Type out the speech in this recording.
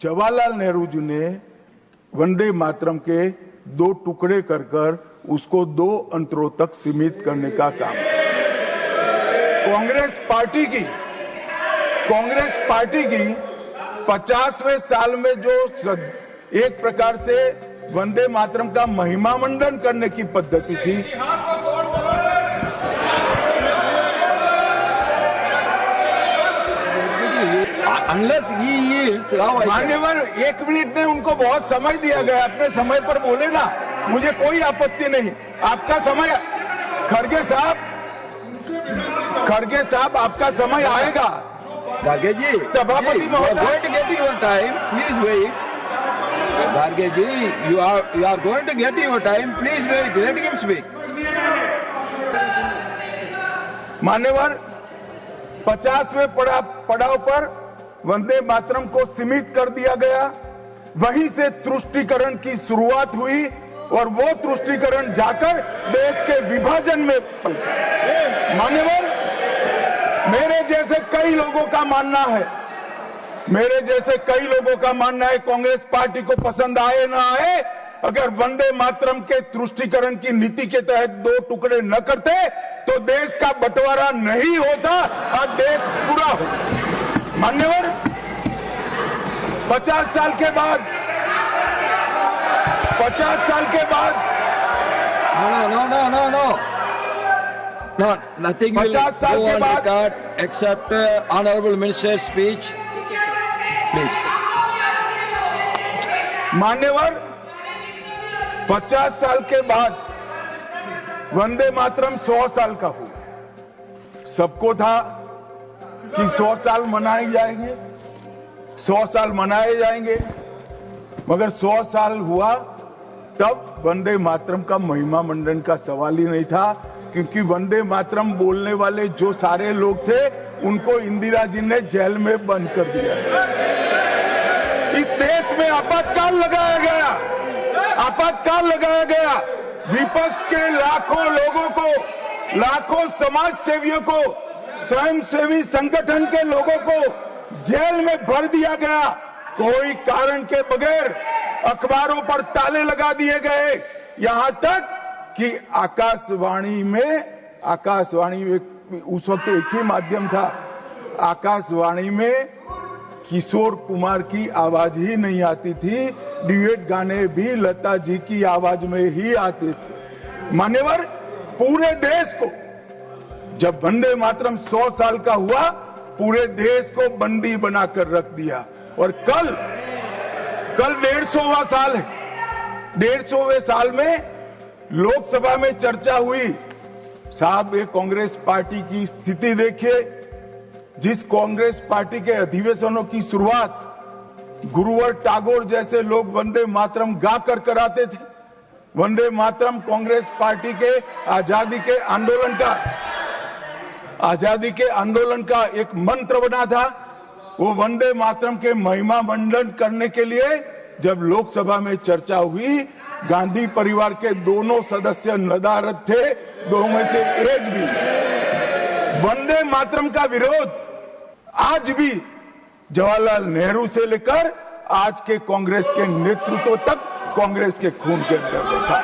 जवाहरलाल नेहरू जी ने वंदे मातरम के 2 टुकड़े कर उसको 2 अंतरों तक सीमित करने का काम कांग्रेस पार्टी की 50वें साल में जो एक प्रकार से वंदे मातरम का महिमा मंडन करने की पद्धति थी, Unless he yields, मान्यवर 1 मिनट में उनको बहुत समय दिया गया, अपने समय पर बोले ना, मुझे कोई आपत्ति नहीं। आपका समय, खड़गे साहब आपका समय आएगा। Garge ji, सभापति you are going to get your time. Please wait. Garge ji, you are going to get your time. Please wait. Let him speak. मान्यवर 50वें पड़ाव पर वंदे मातरम को सीमित कर दिया गया, वहीं से तुष्टीकरण की शुरुआत हुई और वो तुष्टीकरण जाकर देश के विभाजन में मान्यवर मेरे जैसे कई लोगों का मानना है कांग्रेस पार्टी को पसंद आए ना आए, अगर वंदे मातरम के तुष्टीकरण की नीति के तहत 2 टुकड़े न करते तो देश का बंटवारा नहीं होता और देश पूरा होता। मान्यवर 50 साल के बाद No, nothing will go on record except honorable minister's speech. Please. मान्यवर 50 साल के बाद वंदे मातरम 100 साल का हुआ। सबको था कि 100 साल मनाए जाएंगे, मगर 100 साल हुआ तब वंदे मातरम का महिमा मंडन का सवाल ही नहीं था, क्योंकि वंदे मातरम बोलने वाले जो सारे लोग थे उनको इंदिरा जी ने जेल में बंद कर दिया। इस देश में आपातकाल लगाया गया, विपक्ष के लाखों लोगों को, लाखों समाज सेवियों को, स्वयंसेवी संगठन के लोगों को जेल में भर दिया गया, कोई कारण के बगैर अखबारों पर ताले लगा दिए गए, यहां तक कि आकाशवाणी में उस वक्त एक ही माध्यम था, आकाशवाणी में किशोर कुमार की आवाज ही नहीं आती थी, ड्यूएट गाने भी लता जी की आवाज में ही आते थे। मान्यवर पूरे देश को जब वंदे मातरम 100 साल का हुआ, पूरे देश को बंदी बनाकर रख दिया। और कल 150वां साल है, 150वें साल में लोकसभा में चर्चा हुई। साहब ये कांग्रेस पार्टी की स्थिति देखिए, जिस कांग्रेस पार्टी के अधिवेशनों की शुरुआत गुरुवर टैगोर जैसे लोग वंदे मातरम गाकर कराते थे। वंदे मातरम कांग्रेस पार्टी के आजादी के आंदोलन का एक मंत्र बना था। वो वंदे मातरम के महिमा मंडन करने के लिए जब लोकसभा में चर्चा हुई, गांधी परिवार के दोनों सदस्य नदारद थे, 2 में से एक भी। वंदे मातरम का विरोध आज भी जवाहरलाल नेहरू से लेकर आज के कांग्रेस के नेतृत्व तक कांग्रेस के खून के अंदर है।